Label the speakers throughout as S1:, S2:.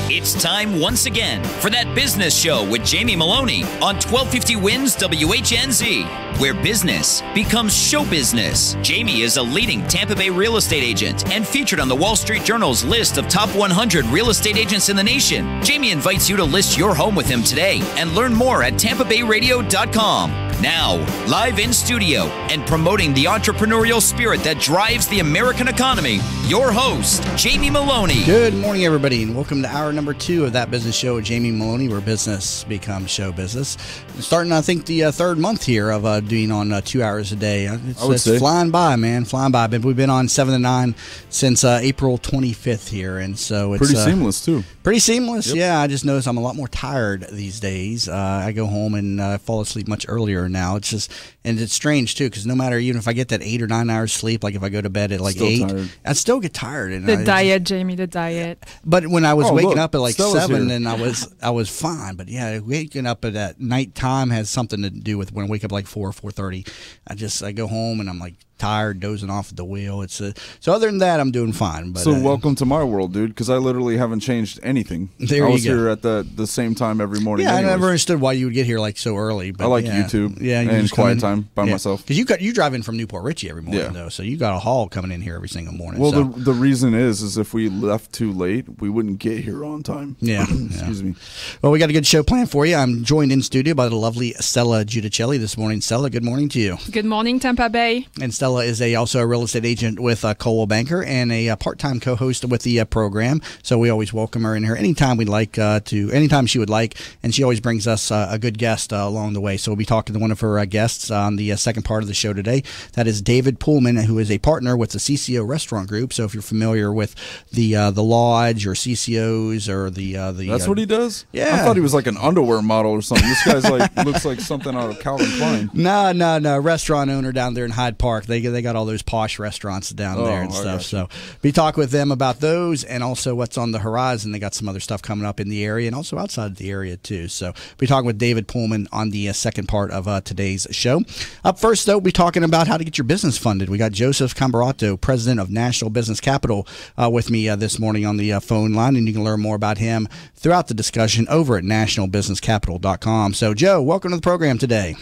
S1: It's time once again for That Business Show with Jamie Maloney on 1250 Wins WHNZ, where business becomes show business. Jamie is a leading Tampa Bay real estate agent and featured on the Wall Street Journal's list of top 100 real estate agents in the nation. Jamie invites you to list your home with him today and learn more at tampabayradio.com. Now, live in studio and promoting the entrepreneurial spirit that drives the American economy, your host, Jamie Maloney.
S2: Good morning, everybody, and welcome to hour number 2 of That Business Show with Jamie Maloney, where business becomes show business. Starting, I think, the third month here of doing on 2 hours a day. It's flying by, man, flying by. But we've been on 7 to 9 since April 25th here, and so it's
S3: pretty seamless too.
S2: Pretty seamless, yep. Yeah. I just noticed I'm a lot more tired these days. I go home and fall asleep much earlier now. It's just, and it's strange too, because no matter, even if I get that 8 or 9 hours sleep, like if I go to bed at like
S3: still
S2: 8,
S3: tired.
S2: I still get tired. And
S4: The diet, Jamie, the diet.
S2: But when I was waking up at like
S3: Stella's
S2: 7,
S3: here.
S2: and I was fine. But yeah, waking up at that nighttime has something to do with when I wake up like 4:30. I go home and I'm like tired, dozing off at the wheel. It's so other than that, I'm doing fine. But
S3: so welcome to my world, dude, because I literally haven't changed anything.
S2: There
S3: I was
S2: you go.
S3: here at the same time every morning.
S2: Yeah,
S3: anyways.
S2: I never understood why you would get here like so early. But
S3: I like
S2: yeah.
S3: YouTube,
S2: yeah, you
S3: and
S2: just come
S3: quiet
S2: in,
S3: time by myself.
S2: Because you drive in from Newport Richie every morning,
S3: Yeah.
S2: though, so you got a haul coming in here every single morning.
S3: Well,
S2: so.
S3: the reason is if we left too late, we wouldn't get here on time.
S2: Yeah.
S3: Excuse me.
S2: Well, we got a good show planned for you. I'm joined in studio by the lovely Stella Giudicelli this morning. Stella, good morning to you.
S4: Good morning, Tampa Bay.
S2: And Stella is also a real estate agent with Coldwell Banker and a part-time co-host with the program. So we always welcome her in here anytime we'd like anytime she would like. And she always brings us a good guest along the way. So we'll be talking to one of her guests on the second part of the show today. That is David Pullman, who is a partner with the CCO Restaurant Group. So if you're familiar with the Lodge or CCOs or the
S3: That's what he does?
S2: Yeah.
S3: I thought he was like an underwear model or something. This guy's like looks like something out of Calvin Klein.
S2: No. Restaurant owner down there in Hyde Park. They got all those posh restaurants down there and stuff. So we talk with them about those and also what's on the horizon. They got some other stuff coming up in the area and also outside of the area too. So we'll be talking with David Pullman on the second part of today's show. Up first, though, we'll be talking about how to get your business funded. We got Joseph Cambarato, president of National Business Capital, with me this morning on the phone line, and you can learn more about him throughout the discussion over at nationalbusinesscapital.com. So, Joe, welcome to the program today.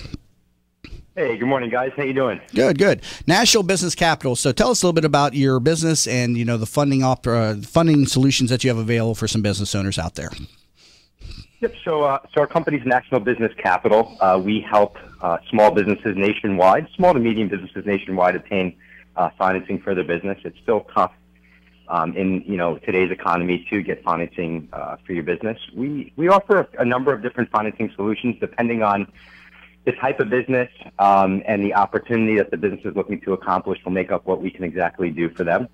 S5: Hey, good morning, guys. How you doing?
S2: Good. National Business Capital. So tell us a little bit about your business and, the funding solutions that you have available for some business owners out there.
S5: Yep. So our company's National Business Capital. We help small businesses nationwide, small to medium businesses nationwide, obtain financing for their business. It's still tough in today's economy to get financing for your business. We offer a number of different financing solutions depending on the type of business and the opportunity that the business is looking to accomplish will make up what we can exactly do for them.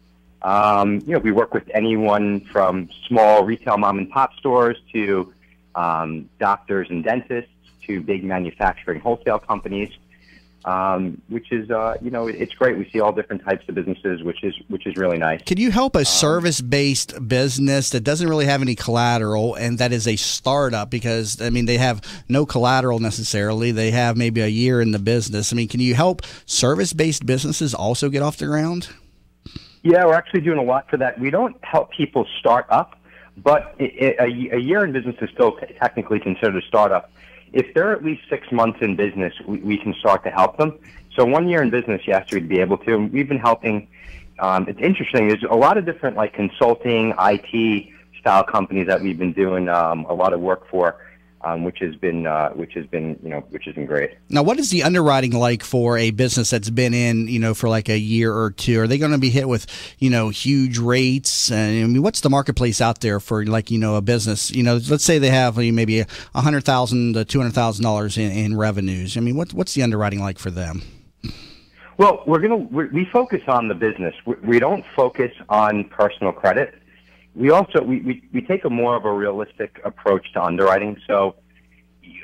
S5: We work with anyone from small retail mom and pop stores to doctors and dentists to big manufacturing wholesale companies, which is, it's great. We see all different types of businesses, which is really nice.
S2: Can you help a service-based business that doesn't really have any collateral and that is a startup? Because, they have no collateral necessarily. They have maybe a year in the business. Can you help service-based businesses also get off the ground?
S5: Yeah, we're actually doing a lot for that. We don't help people start up, but a year in business is still technically considered a startup. If they're at least 6 months in business, we can start to help them. So 1 year in business, yes, we'd be able to. And we've been helping. It's interesting. There's a lot of different consulting, IT style companies that we've been doing a lot of work for, which has been great.
S2: Now, what is the underwriting like for a business that's been in, for like a year or two? Are they going to be hit with, huge rates? What's the marketplace out there for a business? Let's say they have maybe $100,000 to $200,000 in revenues. What's the underwriting like for them?
S5: Well, we focus on the business. We don't focus on personal credit. We also we take a more of a realistic approach to underwriting. So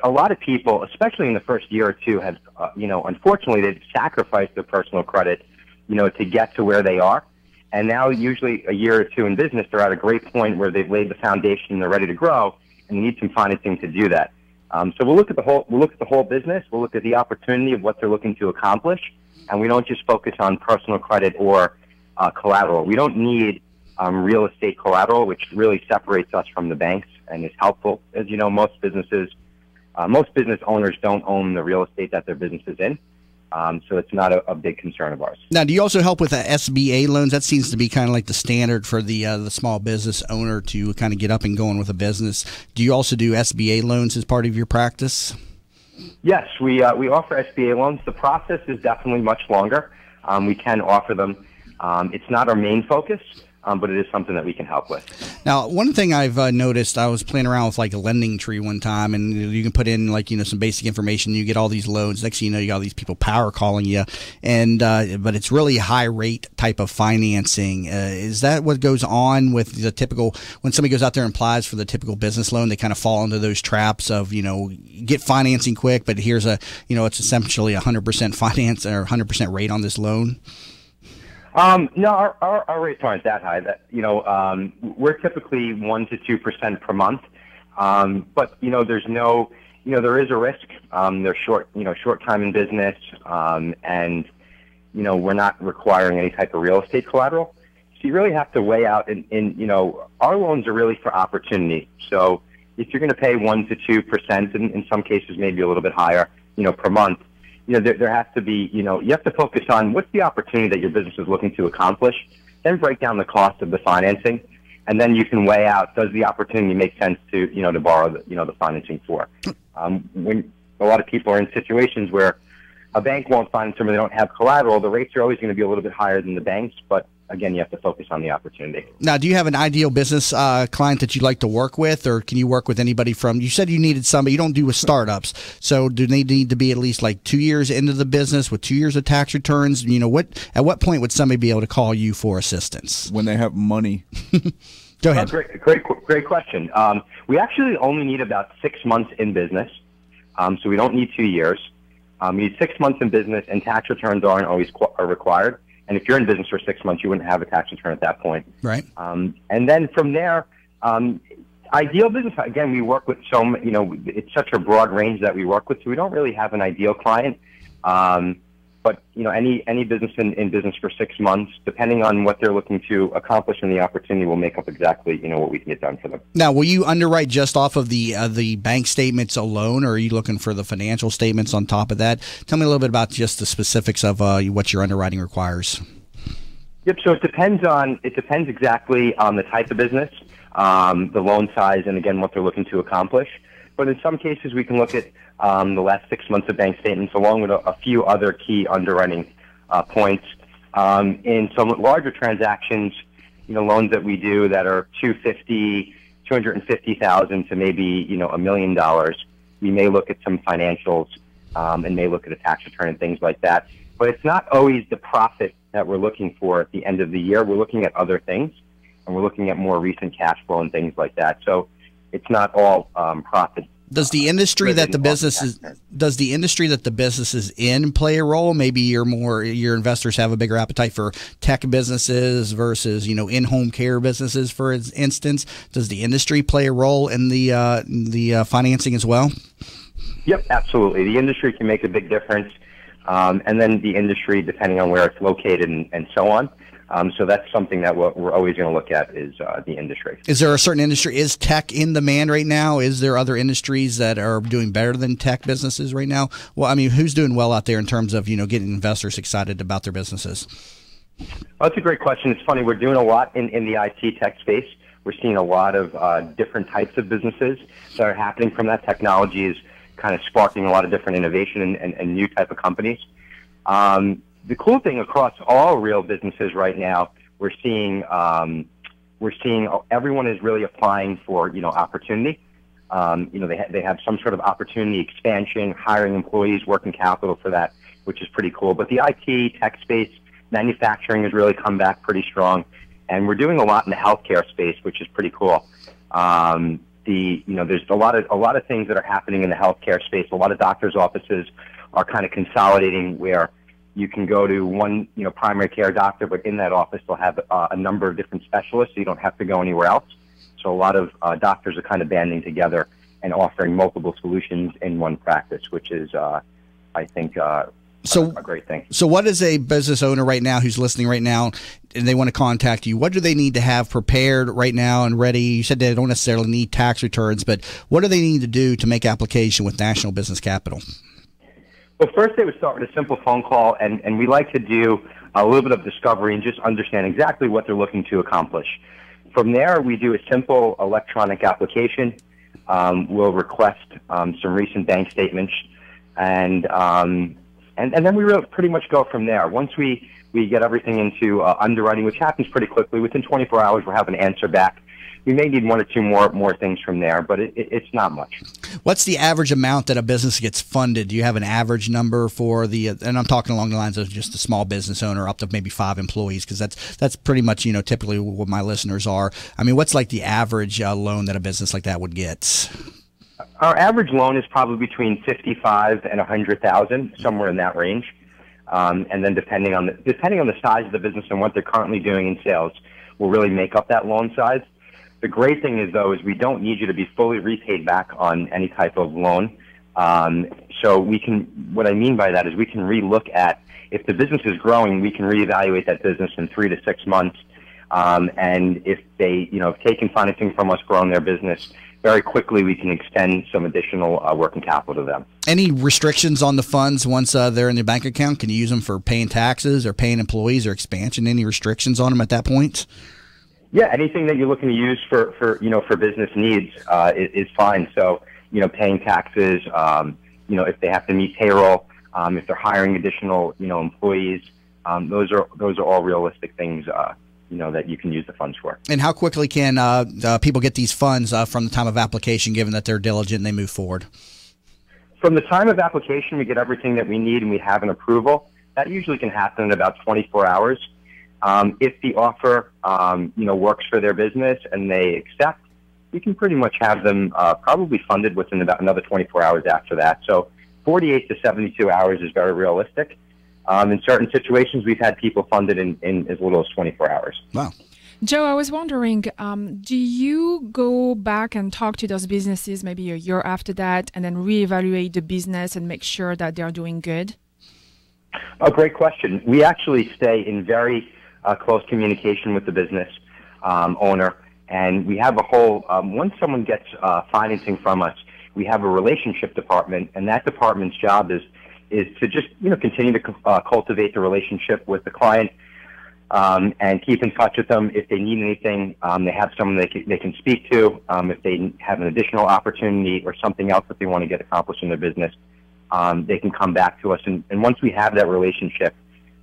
S5: a lot of people, especially in the first year or two, have unfortunately they've sacrificed their personal credit, to get to where they are. And now usually a year or two in business, they're at a great point where they've laid the foundation and they're ready to grow, and they need some financing to do that. So we'll look at the whole business. We'll look at the opportunity of what they're looking to accomplish, and we don't just focus on personal credit or collateral. We don't need real estate collateral, which really separates us from the banks and is helpful. As you know, most business owners don't own the real estate that their business is in. So it's not a big concern of ours.
S2: Now, do you also help with the SBA loans? That seems to be kind of like the standard for the small business owner to kind of get up and going with a business. Do you also do SBA loans as part of your practice?
S5: Yes, we offer SBA loans. The process is definitely much longer. We can offer them. It's not our main focus, but it is something that we can help with.
S2: Now, one thing I've noticed, I was playing around with like a lending tree one time, and you can put in like, some basic information. You get all these loans. Next thing you know, you got all these people power calling you, and but it's really high rate type of financing. Is that what goes on with the typical, when somebody goes out there and applies for the typical business loan, they kind of fall into those traps of, get financing quick, but here's it's essentially 100% finance or 100% rate on this loan?
S5: No, our rates aren't that high. We're typically 1% to 2% per month. But there's no, there is a risk. They're short time in business, and we're not requiring any type of real estate collateral. So you really have to weigh out. Our loans are really for opportunity. So if you're going to pay 1% to 2%, and in some cases maybe a little bit higher, per month. There has to be, you have to focus on what's the opportunity that your business is looking to accomplish, then break down the cost of the financing, and then you can weigh out, does the opportunity make sense to, to borrow the financing for. When a lot of people are in situations where a bank won't finance them or they don't have collateral, the rates are always going to be a little bit higher than the banks, but again, you have to focus on the opportunity.
S2: Now, do you have an ideal business client that you'd like to work with, or can you work with anybody from, you said you needed somebody, you don't do with startups, so do they need to be at least like 2 years into the business with 2 years of tax returns? At what point would somebody be able to call you for assistance?
S3: When they have money.
S2: Go ahead.
S5: Great question. We actually only need about 6 months in business, so we don't need 2 years. We need 6 months in business, and tax returns aren't always required. And if you're in business for 6 months, you wouldn't have a tax return at that point.
S2: Right.
S5: And then from there, ideal business, again, we work with it's such a broad range that we work with, so we don't really have an ideal client. But, any business in business for 6 months, depending on what they're looking to accomplish and the opportunity, will make up exactly, what we can get done for them.
S2: Now, will you underwrite just off of the bank statements alone, or are you looking for the financial statements on top of that? Tell me a little bit about just the specifics of what your underwriting requires.
S5: Yep. So it depends exactly on the type of business, the loan size, and again, what they're looking to accomplish. But in some cases, we can look at the last 6 months of bank statements, along with a few other key underwriting points. In some larger transactions, loans that we do that are $250,000 to maybe $1 million, we may look at some financials and may look at a tax return and things like that. But it's not always the profit that we're looking for at the end of the year. We're looking at other things, and we're looking at more recent cash flow and things like that. So it's not all profit.
S2: Does the industry that the business is in play a role? Maybe your investors have a bigger appetite for tech businesses versus in-home care businesses, for instance. Does the industry play a role in the financing as well?
S5: Yep, absolutely. The industry can make a big difference, and then the industry, depending on where it's located and so on. So that's something that we're always going to look at is the industry. Is
S2: there a certain industry? Is tech in demand right now? Is there other industries that are doing better than tech businesses right now? Well, I mean, who's doing well out there in terms of, getting investors excited about their businesses?
S5: Well, that's a great question. It's funny. We're doing a lot in the IT tech space. We're seeing a lot of different types of businesses that are happening from that. Technology is kind of sparking a lot of different innovation and new type of companies. The cool thing across all real businesses right now, we're seeing everyone is really applying for opportunity. They have some sort of opportunity expansion, hiring employees, working capital for that, which is pretty cool. But the IT tech space, manufacturing has really come back pretty strong, and we're doing a lot in the healthcare space, which is pretty cool. There's a lot of things that are happening in the healthcare space. A lot of doctors' offices are kind of consolidating where you can go to one, primary care doctor, but in that office they'll have a number of different specialists, so you don't have to go anywhere else. So a lot of doctors are kind of banding together and offering multiple solutions in one practice, which is, I think, a great thing.
S2: So what is a business owner right now who's listening right now and they want to contact you? What do they need to have prepared right now and ready? You said they don't necessarily need tax returns, but what do they need to do to make application with National Business Capital?
S5: Well, first they would start with a simple phone call, and we like to do a little bit of discovery and just understand exactly what they're looking to accomplish. From there, we do a simple electronic application. We'll request some recent bank statements, and then we really pretty much go from there. Once we get everything into underwriting, which happens pretty quickly, within 24 hours we'll have an answer back. We may need one or two more things from there, but it's not much. What's
S2: the average amount that a business gets funded? Do you have an average number for the? And I'm talking along the lines of just a small business owner up to maybe 5 employees, because that's pretty much typically what my listeners are. I mean, what's like the average loan that a business like that would get?
S5: Our average loan is probably between $55,000 and $100,000, somewhere in that range. And then depending on the size of the business and what they're currently doing in sales, will really make up that loan size. The great thing is, though, is we don't need you to be fully repaid back on any type of loan. So we can. What I mean by that is we can relook at, if the business is growing, we can reevaluate that business in 3 to 6 months. And if they, have taken financing from us, growing their business, very quickly we can extend some additional working capital to them.
S2: Any restrictions on the funds once they're in their bank account? Can you use them for paying taxes or paying employees or expansion? Any restrictions on them at that point?
S5: Yeah, anything that you're looking to use for business needs is fine. So, paying taxes, if they have to meet payroll, if they're hiring additional, employees, those are all realistic things, that you can use the funds for.
S2: And how quickly can people get these funds from the time of application, given that they're diligent and they move forward?
S5: From the time of application, we get everything that we need and we have an approval. That usually can happen in about 24 hours. If the offer, works for their business and they accept, we can pretty much have them probably funded within about another 24 hours after that. So 48 to 72 hours is very realistic. In certain situations, we've had people funded in as little as 24 hours.
S2: Wow.
S4: Joe, I was wondering, do you go back and talk to those businesses maybe a year after that and then reevaluate the business and make sure that they're doing good?
S5: Oh, great question. We actually stay in very close communication with the business owner, and we have a whole, once someone gets financing from us, we have a relationship department, and that department's job is to just continue to cultivate the relationship with the client and keep in touch with them. If they need anything, they have someone they can speak to. If they have an additional opportunity or something else that they want to get accomplished in their business, they can come back to us. And once we have that relationship,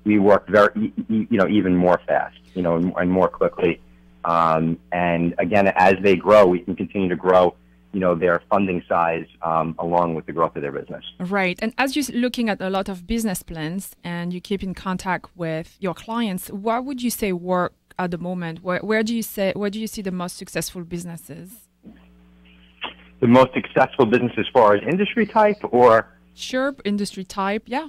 S5: we work very, even more fast, and more quickly. And again, as they grow, we can continue to grow, their funding size along with the growth of their business.
S4: Right. And as you're looking at a lot of business plans and you keep in contact with your clients, what would you say work at the moment? Where do you see the most successful businesses?
S5: The most successful business as far as industry type, or?
S4: Sure, industry type, yeah.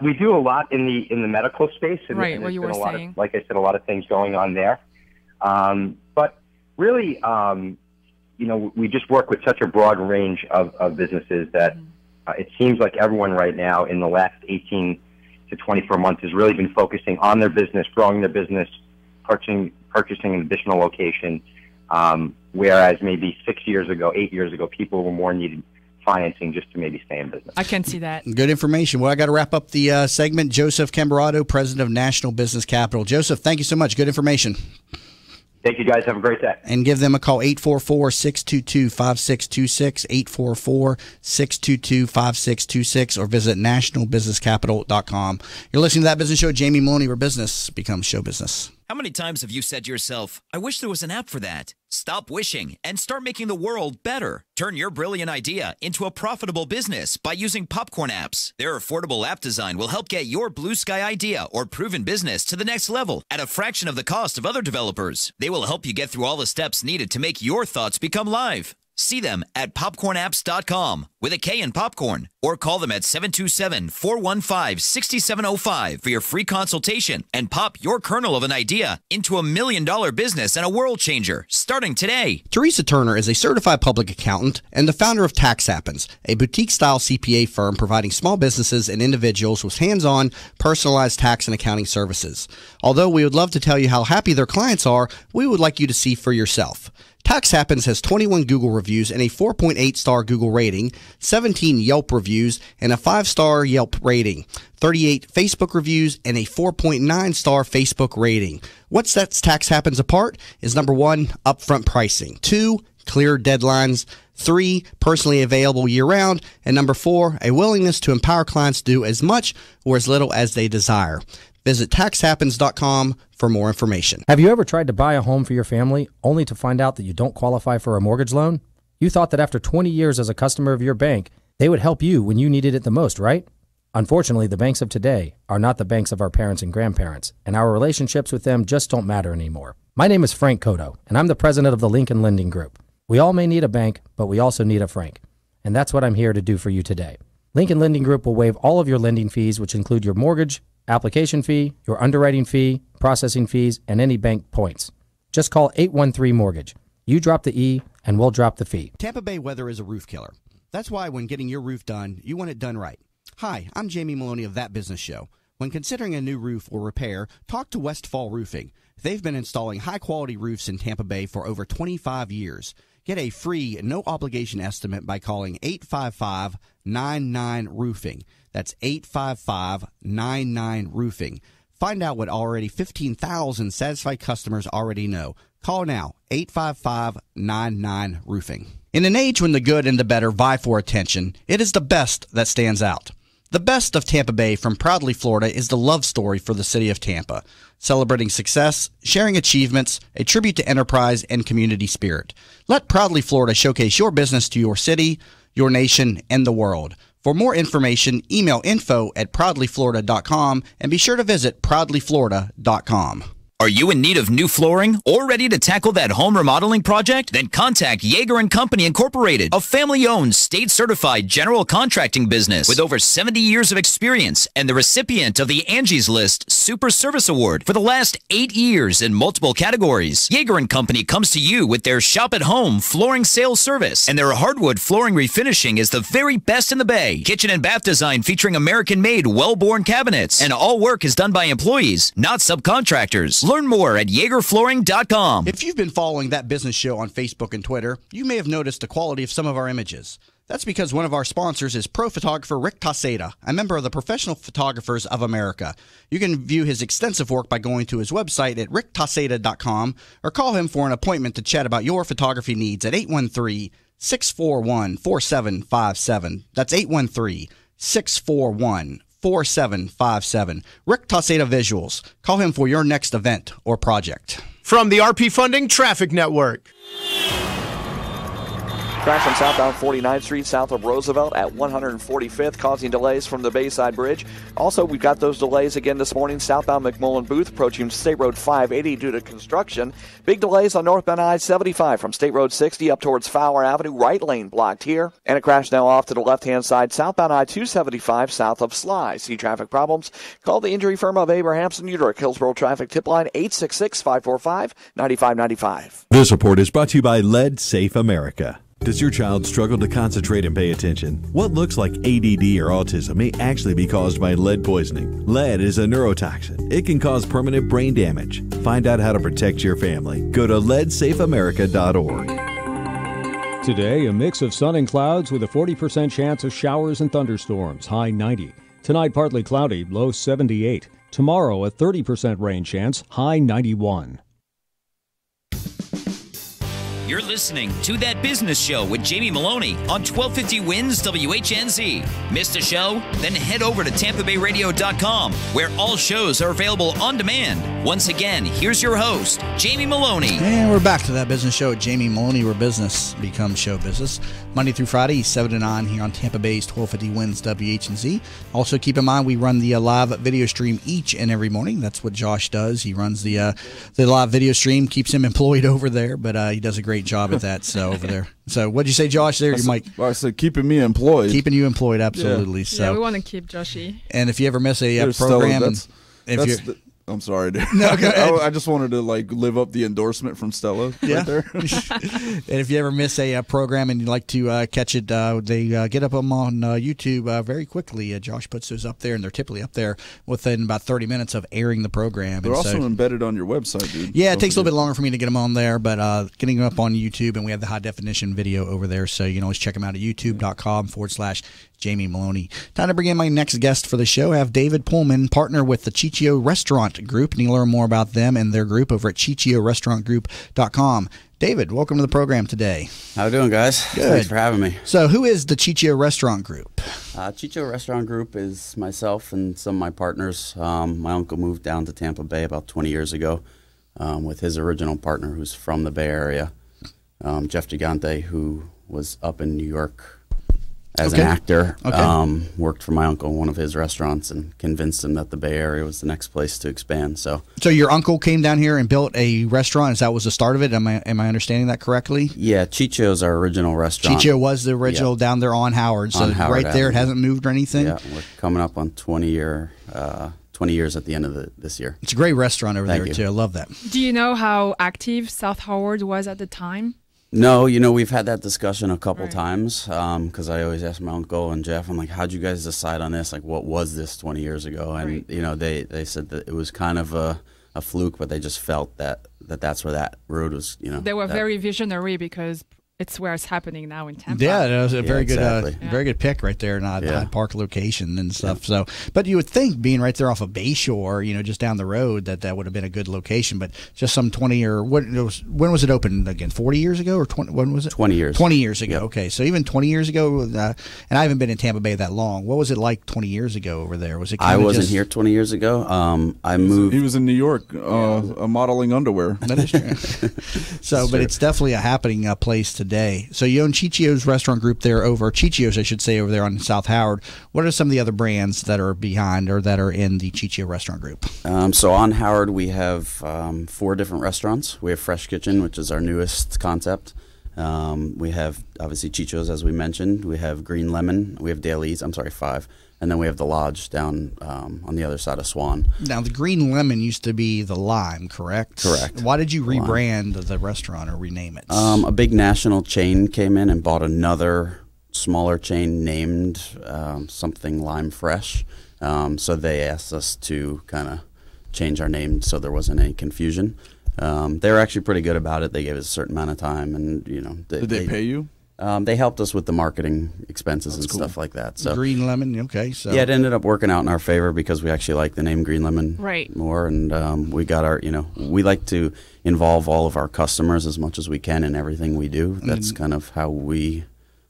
S5: We do a lot in the medical space, and
S4: right, what you were saying.
S5: Like I said, a lot of things going on there. But really, we just work with such a broad range of businesses that it seems like everyone right now in the last 18 to 24 months has really been focusing on their business, growing their business, purchasing an additional location, whereas maybe 8 years ago, people were more needed financing just to maybe stay in business.
S4: I can see that.
S2: Good information. Well, I got to wrap up the segment. Joseph Camberado, president of National Business Capital. Joseph, thank you so much. Good information.
S5: Thank you, guys. Have a great day.
S2: And give them a call, 844-622-5626, 844-622-5626, or visit nationalbusinesscapital.com. You're listening to That Business Show. Jamie Maloney, where business becomes show business.
S1: How many times have you said to yourself, I wish there was an app for that? Stop wishing and start making the world better. Turn your brilliant idea into a profitable business by using Popcorn apps. Their affordable app design will help get your blue sky idea or proven business to the next level at a fraction of the cost of other developers. They will help you get through all the steps needed to make your thoughts become live. See them at popcornapps.com with a K in popcorn, or call them at 727-415-6705 for your free consultation and pop your kernel of an idea into $1 million business and a world changer starting today.
S2: Teresa Turner is a certified public accountant and the founder of Tax Happens, a boutique-style CPA firm providing small businesses and individuals with hands-on, personalized tax and accounting services. Although we would love to tell you how happy their clients are, we would like you to see for yourself. Tax Happens has 21 Google reviews and a 4.8-star Google rating, 17 Yelp reviews and a 5-star Yelp rating, 38 Facebook reviews and a 4.9-star Facebook rating. What sets Tax Happens apart is number 1, upfront pricing, 2, clear deadlines, 3, personally available year-round, and number 4, a willingness to empower clients to do as much or as little as they desire. Visit taxhappens.com for more information.
S6: Have you ever tried to buy a home for your family only to find out that you don't qualify for a mortgage loan? You thought that after 20 years as a customer of your bank, they would help you when you needed it the most, right? Unfortunately, the banks of today are not the banks of our parents and grandparents, and our relationships with them just don't matter anymore. My name is Frank Cotto, and I'm the president of the Lincoln Lending Group. We all may need a bank, but we also need a Frank, and that's what I'm here to do for you today. Lincoln Lending Group will waive all of your lending fees, which include your mortgage, application fee, your underwriting fee, processing fees, and any bank points. Just call 813-MORTGAGE. You drop the E, and we'll drop the fee.
S2: Tampa Bay weather is a roof killer. That's why when getting your roof done, you want it done right. Hi, I'm Jamie Maloney of That Business Show. When considering a new roof or repair, talk to Westfall Roofing. They've been installing high-quality roofs in Tampa Bay for over 25 years. Get a free, no-obligation estimate by calling 855-99-ROOFING. That's 855-99-ROOFING. Find out what already 15,000 satisfied customers already know. Call now, 855-99-ROOFING. In an age when the good and the better vie for attention, it is the best that stands out. The best of Tampa Bay from Proudly Florida is the love story for the city of Tampa, celebrating success, sharing achievements, a tribute to enterprise and community spirit. Let Proudly Florida showcase your business to your city, your nation, and the world. For more information, email info@proudlyflorida.com and be sure to visit proudlyflorida.com.
S1: Are you in need of new flooring or ready to tackle that home remodeling project? Then contact Yeager & Company Incorporated, a family-owned, state-certified general contracting business with over 70 years of experience and the recipient of the Angie's List Super Service Award for the last 8 years in multiple categories. Yeager & Company comes to you with their shop-at-home flooring sales service, and their hardwood flooring refinishing is the very best in the Bay. Kitchen and bath design featuring American-made, well-born cabinets, and all work is done by employees, not subcontractors. Learn more at YeagerFlooring.com.
S2: If you've been following That Business Show on Facebook and Twitter, you may have noticed the quality of some of our images. That's because one of our sponsors is pro photographer Rick Taseda, a member of the Professional Photographers of America. You can view his extensive work by going to his website at ricktaseda.com or call him for an appointment to chat about your photography needs at 813-641-4757. That's 813-641-4757. Rick Taseda Visuals. Call him for your next event or project.
S7: From the RP Funding Traffic Network.
S8: Crash on southbound 49th Street south of Roosevelt at 145th, causing delays from the Bayside Bridge. Also, we've got those delays again this morning southbound McMullen Booth approaching State Road 580 due to construction. Big delays on northbound I-75 from State Road 60 up towards Fowler Avenue, right lane blocked here. And a crash now off to the left-hand side southbound I-275 south of Sly. See traffic problems? Call the injury firm of Abrahamson Udrich. Hillsborough Traffic Tip Line 866-545-9595.
S9: This report is brought to you by Lead Safe America. Does your child struggle to concentrate and pay attention? What looks like ADD or autism may actually be caused by lead poisoning. Lead is a neurotoxin. It can cause permanent brain damage. Find out how to protect your family. Go to leadsafeamerica.org.
S10: Today, a mix of sun and clouds with a 40% chance of showers and thunderstorms, high 90. Tonight, partly cloudy, low 78. Tomorrow, a 30% rain chance, high 91.
S1: You're listening to That Business Show with Jamie Maloney on 1250 Wins WHNZ. Missed a show? Then head over to TampaBayRadio.com, where all shows are available on demand. Once again, here's your host, Jamie Maloney.
S2: And we're back to That Business Show with Jamie Maloney, where business becomes show business. Monday through Friday, 7 to 9 here on Tampa Bay's 1250 Wins WHNZ. Also, keep in mind, we run the live video stream each and every morning. That's what Josh does. He runs the live video stream, keeps him employed over there, but he does a great job at that. So over there. So what'd you say, Josh? There, you might.
S3: I said keeping me employed.
S2: Keeping you employed, absolutely.
S3: Yeah.
S2: So
S4: we want to keep Joshy.
S2: And if you ever miss a program,
S3: I'm sorry, dude.
S2: No, go ahead.
S3: I just wanted to live up the endorsement from Stella right there.
S2: And if you ever miss a program and you'd like to catch it, they get up them on YouTube very quickly. Josh puts those up there, and they're typically up there within about 30 minutes of airing the program.
S3: They're also embedded on your website, dude.
S2: Yeah, it takes a little bit longer for me to get them on there, but getting them up on YouTube, and we have the high definition video over there, so you can always check them out at youtube.com/Jamie Maloney. Time to bring in my next guest for the show. I have David Pullman, partner with the Ciccio Restaurant Group, and you can learn more about them and their group over at CiccioRestaurantGroup.com. David, welcome to the program today.
S11: How you doing, guys?
S2: Good.
S11: Thanks for having me.
S2: So who is the Ciccio Restaurant Group?
S11: Ciccio Restaurant Group is myself and some of my partners. My uncle moved down to Tampa Bay about 20 years ago with his original partner who's from the Bay Area, Jeff Gigante, who was up in New York as an actor. Worked for my uncle in one of his restaurants and convinced him that the Bay Area was the next place to expand. So
S2: your uncle came down here and built a restaurant. Is that was the start of it? Am I understanding that correctly?
S11: Yeah, Ciccio's our original restaurant.
S2: Ciccio was the original down there on Howard. So right there, it hasn't moved or anything?
S11: Yeah, we're coming up on 20 years at the end of this year.
S2: It's a great restaurant over there, too. I love that.
S4: Do you know how active South Howard was at the time?
S11: No, we've had that discussion a couple times because I always ask my uncle and Jeff, I'm like, how'd you guys decide on this? Like, what was this 20 years ago? And, they said that it was kind of a fluke, but they just felt that's where that road was,
S4: They were very visionary because it's where it's happening now in Tampa.
S2: Yeah, that was a very good, very good pick right there, the Hyde Park location and stuff. So, but you would think being right there off of Bayshore, just down the road, that would have been a good location. But just some 20 or when was it opened again? 40 years ago or 20? When was it?
S11: 20 years.
S2: 20 years ago. Yep. Okay, so even 20 years ago, and I haven't been in Tampa Bay that long. What was it like 20 years ago over there? Was it?
S11: I wasn't here 20 years ago. I moved.
S3: He was in New York, modeling underwear.
S2: That is true. So, but it's definitely a happening place today. So you own Ciccio's Restaurant Group there Ciccio's, I should say, over there on South Howard. What are some of the other brands that are behind or that are in the Ciccio Restaurant Group?
S11: So on Howard, we have 4 different restaurants. We have Fresh Kitchen, which is our newest concept. We have, obviously, Ciccio's, as we mentioned. We have Green Lemon. We have Daly's. 5. And then we have the Lodge down on the other side of Swan.
S2: Now, the Green Lemon used to be the Lime, correct?
S11: Correct.
S2: Why did you rebrand the restaurant or rename it?
S11: A big national chain came in and bought another smaller chain named something Lime Fresh. So they asked us to kind of change our name so there wasn't any confusion. They were actually pretty good about it. They gave us a certain amount of time, and
S3: did they pay you?
S11: They helped us with the marketing expenses and stuff like that. So
S2: Green Lemon, okay. So
S11: yeah, it ended up working out in our favor because we actually like the name Green Lemon more, and we got our, we like to involve all of our customers as much as we can in everything we do. That's kind of how we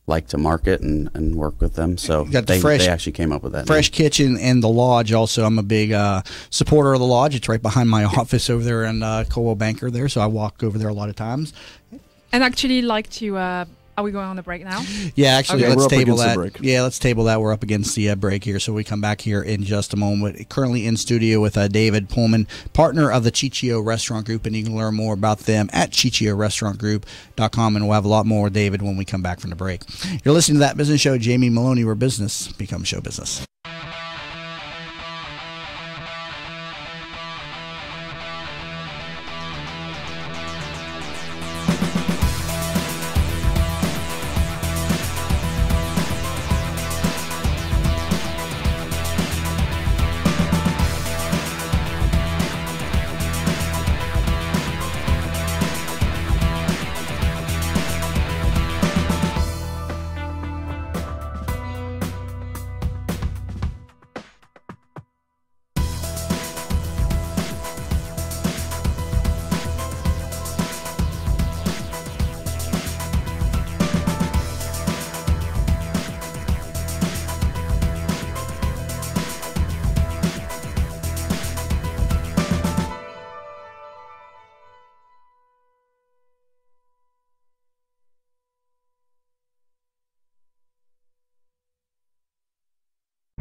S11: like to market and work with them. So they actually came up with that
S2: Fresh
S11: name.
S2: Kitchen and the Lodge also. I'm a big supporter of the Lodge. It's right behind my office over there in Coldwell Banker there, so I walk over there a lot of times.
S4: And actually like to... Are we going on the break now?
S2: Yeah, actually,
S3: okay.
S2: let's table that.
S3: Yeah,
S2: let's table that. We're up against the break here, so we come back here in just a moment. Currently in studio with David Pullman, partner of the Ciccio Restaurant Group, and you can learn more about them at CiccioRestaurantGroup.com, and we'll have a lot more with David when we come back from the break. You're listening to That Business Show, Jamie Maloney, where business becomes show business.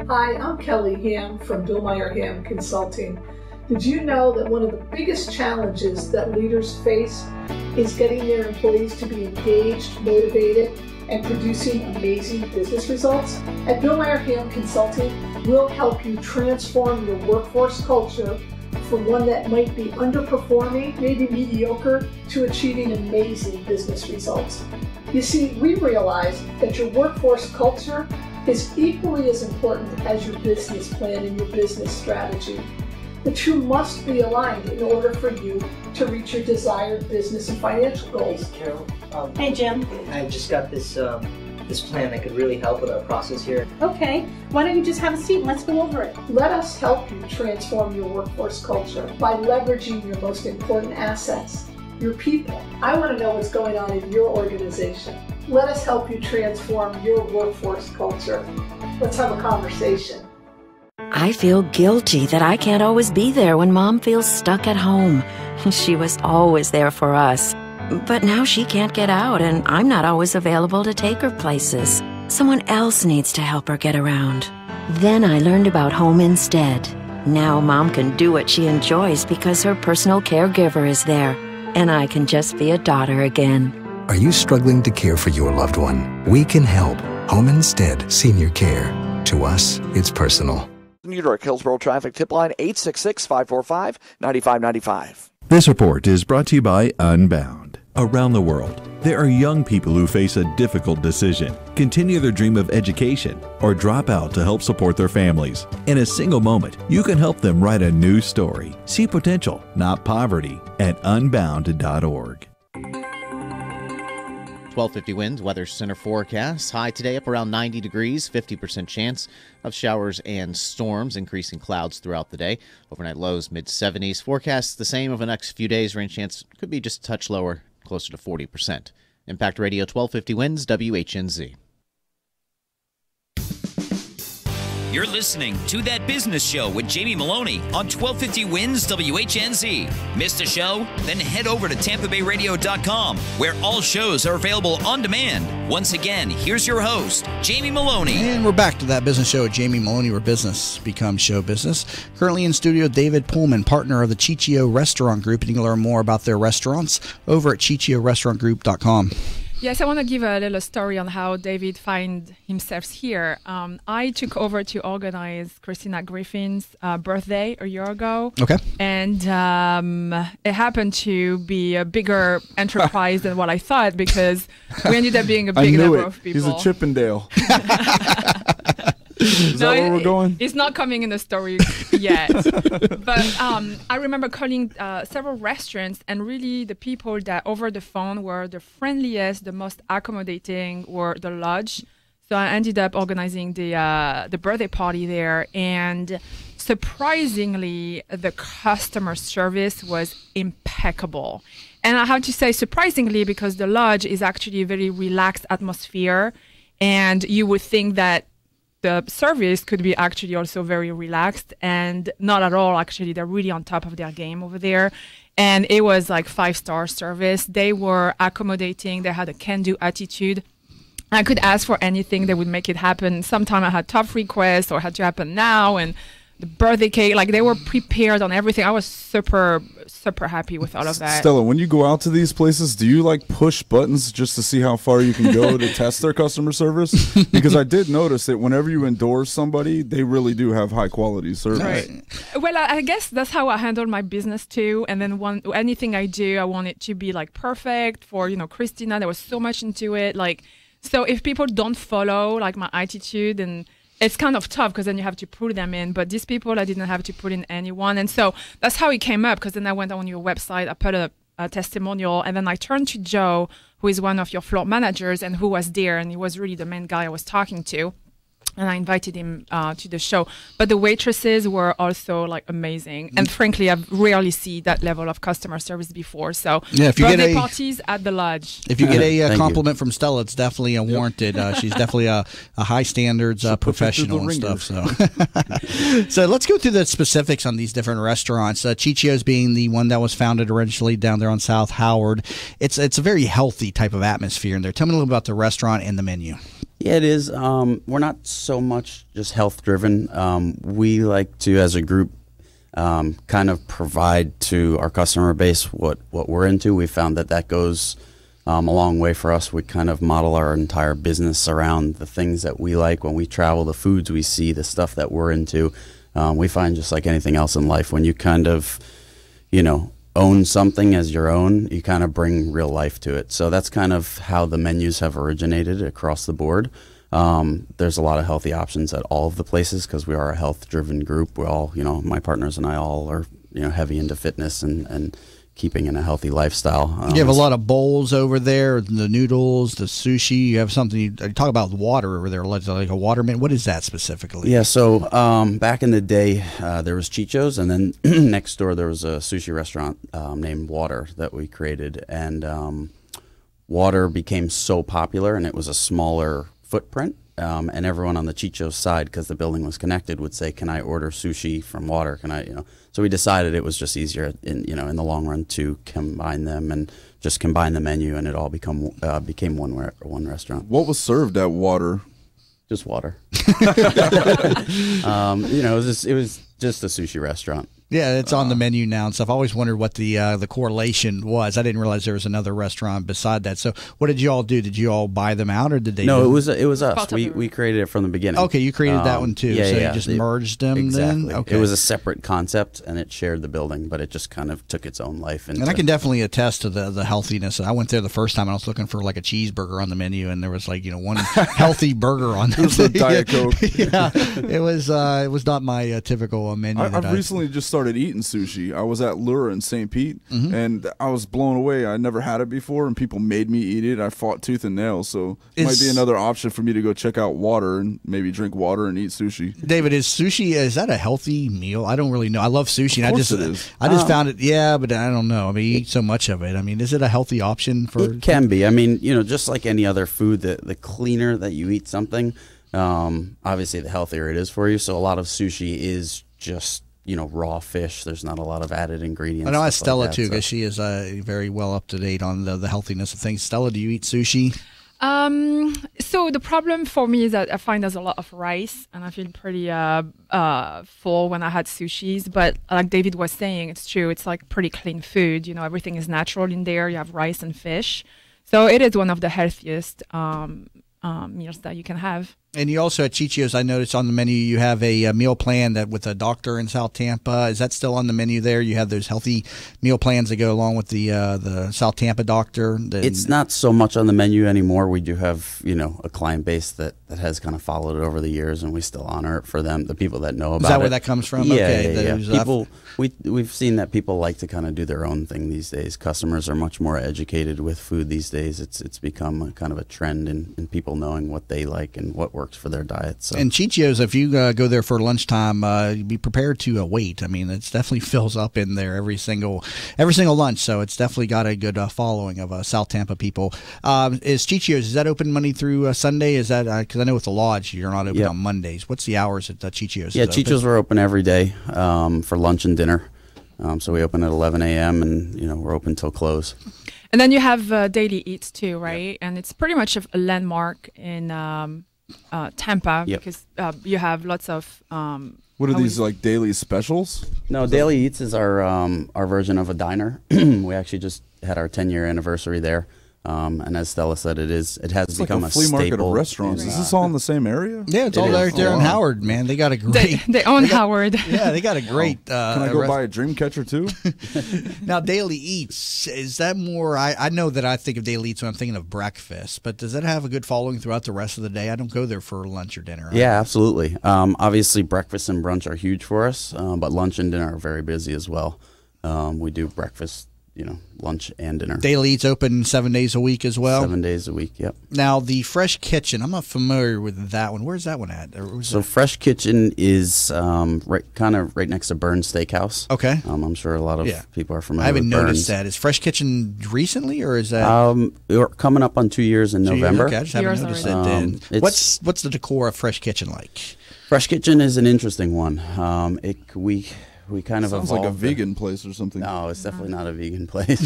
S12: Hi, I'm Kelly Ham from Billmeyer Ham Consulting. Did you know that one of the biggest challenges that leaders face is getting their employees to be engaged, motivated, and producing amazing business results? At Billmeyer Ham Consulting, we'll help you transform your workforce culture from one that might be underperforming, maybe mediocre, to achieving amazing business results. You see, we realize that your workforce culture is equally as important as your business plan and your business strategy. The two must be aligned in order for you to reach your desired business and financial goals.
S13: Carol. Hey, Jim. I just got this plan that could really help with our process here.
S12: Okay, why don't you just have a seat and let's go over it. Let us help you transform your workforce culture by leveraging your most important assets, your people. I want to know what's going on in your organization. Let us help you transform your workforce culture. Let's have a conversation.
S14: I feel guilty that I can't always be there when Mom feels stuck at home. She was always there for us. But now she can't get out, and I'm not always available to take her places. Someone else needs to help her get around. Then I learned about Home Instead. Now Mom can do what she enjoys because her personal caregiver is there, and I can just be a daughter again.
S15: Are you struggling to care for your loved one? We can help. Home Instead Senior Care. To us, it's personal.
S8: New York Hillsborough Traffic Tip Line 866-545-9595.
S9: This report is brought to you by Unbound. Around the world, there are young people who face a difficult decision: continue their dream of education or drop out to help support their families. In a single moment, you can help them write a new story. See potential, not poverty, at unbound.org.
S16: 1250 winds, weather center forecast. High today up around 90 degrees, 50% chance of showers and storms, increasing clouds throughout the day. Overnight lows mid-70s. Forecast the same over the next few days. Rain chance could be just a touch lower, closer to 40%. Impact Radio 1250 winds, WHNZ.
S1: You're listening to That Business Show with Jamie Maloney on 1250 Wins WHNZ. Missed a show? Then head over to TampaBayRadio.com, where all shows are available on demand. Once again, here's your host, Jamie Maloney.
S2: And we're back to That Business Show with Jamie Maloney, where business becomes show business. Currently in studio, David Pullman, partner of the Ciccio Restaurant Group, and you can learn more about their restaurants over at CiccioRestaurantGroup.com.
S4: Yes, I want to give a little story on how David found himself here. I took over to organize Christina Griffin's birthday a year ago.
S2: Okay.
S4: And it happened to be a bigger enterprise than what I thought, because we ended up being a big number of people.
S3: He's a Chippendale. Is that where we're going?
S4: It's not coming in the story yet. But I remember calling several restaurants, and really the people that over the phone were the friendliest, the most accommodating were the lodge. So I ended up organizing the birthday party there, and surprisingly, the customer service was impeccable. And I have to say surprisingly, because the lodge is actually a very relaxed atmosphere, and you would think that the service could be actually also very relaxed, and not at all. Actually, they're really on top of their game over there. And it was like 5-star service. They were accommodating. They had a can-do attitude. I could ask for anything. They would make it happen. Sometimes I had tough requests or had to happen now. And the birthday cake, like they were prepared on everything. I was super happy with all of that.
S3: Stella, when you go out to these places, do you like push buttons just to see how far you can go to test their customer service? Because I did notice that whenever you endorse somebody, they really do have high quality service.
S4: Right. Well, I guess that's how I handle my business too. And then anything I do, I want it to be like perfect. For Christina, there was so much into it. Like, so if people don't follow like my attitude, and it's kind of tough because then you have to put them in. But these people, I didn't have to put in anyone. And so that's how it came up, because then I went on your website, I put a testimonial, and then I turned to Joe, who is one of your floor managers and who was there. And he was really the main guy I was talking to. And I invited him to the show. But the waitresses were also like amazing. And frankly, I've rarely seen that level of customer service before. So
S2: yeah, if you
S4: birthday
S2: get
S4: parties at the lodge.
S2: If you get a compliment from Stella, it's definitely warranted. She's definitely a high standards professional and stuff. So let's go through the specifics on these different restaurants. Ciccio's being the one that was founded originally down there on South Howard. It's a very healthy type of atmosphere in there. Tell me a little about the restaurant and the menu.
S11: Yeah, it is. We're not so much just health driven. We like to, as a group, kind of provide to our customer base what we're into. We found that goes a long way for us. We kind of model our entire business around the things that we like when we travel, the foods we see, the stuff that we're into. We find just like anything else in life, when you kind of, own something as your own, you kind of bring real life to it. So that's kind of how the menus have originated across the board. There's a lot of healthy options at all of the places because we are a health-driven group. We all, my partners and I all are, heavy into fitness and keeping in a healthy lifestyle.
S2: You have a lot of bowls over there, the noodles, the sushi. You have something, you talk about water over there, like a waterman. What is that specifically?
S11: Yeah, so back in the day, there was Chicho's, and then next door there was a sushi restaurant named Water that we created. And Water became so popular, and it was a smaller footprint. And everyone on the Chicho's side, because the building was connected, would say, "Can I order sushi from Water? Can I?" So we decided it was just easier in the long run to combine them and just combine the menu, and it all became one restaurant.
S3: What was served at Water?
S11: Just water. It was just a sushi restaurant.
S2: Yeah, it's on the menu now and stuff. I always wondered what the correlation was. I didn't realize there was another restaurant beside that. So, what did you all do? Did you all buy them out, or did they?
S11: No, it was us. We created it from the beginning.
S2: Okay, you created that one too.
S11: Yeah,
S2: so
S11: yeah,
S2: you just merged them.
S11: Exactly.
S2: Then? Okay.
S11: It was a separate concept, and it shared the building, but it just kind of took its own life.
S2: And I can definitely attest to the healthiness. I went there the first time, and I was looking for like a cheeseburger on the menu, and there was like one healthy burger on there.
S3: It was a Diet Coke.
S2: Yeah, it was not my typical menu.
S3: I've recently just started eating sushi. I was at Lure in St. Pete, and I was blown away. I never had it before, and people made me eat it. I fought tooth and nail, so it might be another option for me to go check out Water and maybe drink water and eat sushi.
S2: David, is that a healthy meal? I don't really know. I love sushi, and
S3: Of course it is.
S2: I just found it. Yeah, but I don't know. I mean, you eat so much of it. I mean, is it a healthy option for?
S11: It can be. I mean, just like any other food, the cleaner that you eat something, obviously the healthier it is for you. So a lot of sushi is just raw fish. There's not a lot of added ingredients.
S2: I know ask Stella
S11: like
S2: too, because she is very well up to date on the healthiness of things. Stella, do you eat sushi?
S4: So the problem for me is that I find there's a lot of rice, and I feel pretty full when I had sushis. But like David was saying, it's true. It's like pretty clean food. Everything is natural in there. You have rice and fish, so it is one of the healthiest meals that you can have.
S2: And you also at Chicho's, I noticed on the menu you have a meal plan that with a doctor in South Tampa. Is that still on the menu there? You have those healthy meal plans that go along with the South Tampa doctor.
S11: It's not so much on the menu anymore. We do have a client base that has kind of followed it over the years, and we still honor it for them. The people that know about it.
S2: Is that where that comes from?
S11: Yeah,
S2: okay.
S11: yeah. People, we've seen that people like to kind of do their own thing these days. Customers are much more educated with food these days. It's become a kind of a trend in people knowing what they like and what works for their diet. So.
S2: And Chicho's, if you go there for lunchtime, be prepared to wait. I mean, it definitely fills up in there every single lunch. So it's definitely got a good following of South Tampa people. Is Chicho's, is that open Monday through Sunday? Is that because I know with the lodge you're not open on Mondays. What's the hours at Chicho's?
S11: Yeah, Chicho's are open every day for lunch and dinner. So we open at 11 a.m. and we're open till close.
S4: And then you have Daily Eats too, right? And it's pretty much a landmark in Tampa because you have lots of.
S3: What are these like daily specials?
S11: No, Daily Eats is our version of a diner. We actually just had our 10-year anniversary there. And as Stella said, it has become
S3: like a flea market
S11: staple
S3: of restaurants. Is this all in the same area?
S2: Yeah, it's all there in Howard, man. They got a great.
S4: They own Howard.
S2: Yeah, they got a great.
S3: Can I go buy a dream catcher too?
S2: Now, Daily Eats, is that more? I know that I think of Daily Eats when I'm thinking of breakfast, but does that have a good following throughout the rest of the day? I don't go there for lunch or dinner.
S11: Yeah, absolutely. Obviously, breakfast and brunch are huge for us, but lunch and dinner are very busy as well. We do breakfast, lunch and dinner.
S2: Daily Eats open 7 days a week as well?
S11: 7 days a week, yep.
S2: Now, the Fresh Kitchen, I'm not familiar with that one. Where's that one at?
S11: Fresh Kitchen is right next to Burns Steakhouse.
S2: Okay.
S11: I'm sure a lot of people are familiar
S2: I haven't
S11: with
S2: noticed
S11: Burns.
S2: that. Is Fresh Kitchen recently, or is that?
S11: We're coming up on 2 years in November.
S2: Okay, I just haven't noticed that. What's the decor of Fresh Kitchen like?
S11: Fresh Kitchen is an interesting one. We kind of
S3: sounds like a vegan place or something.
S11: No, it's definitely not a vegan place.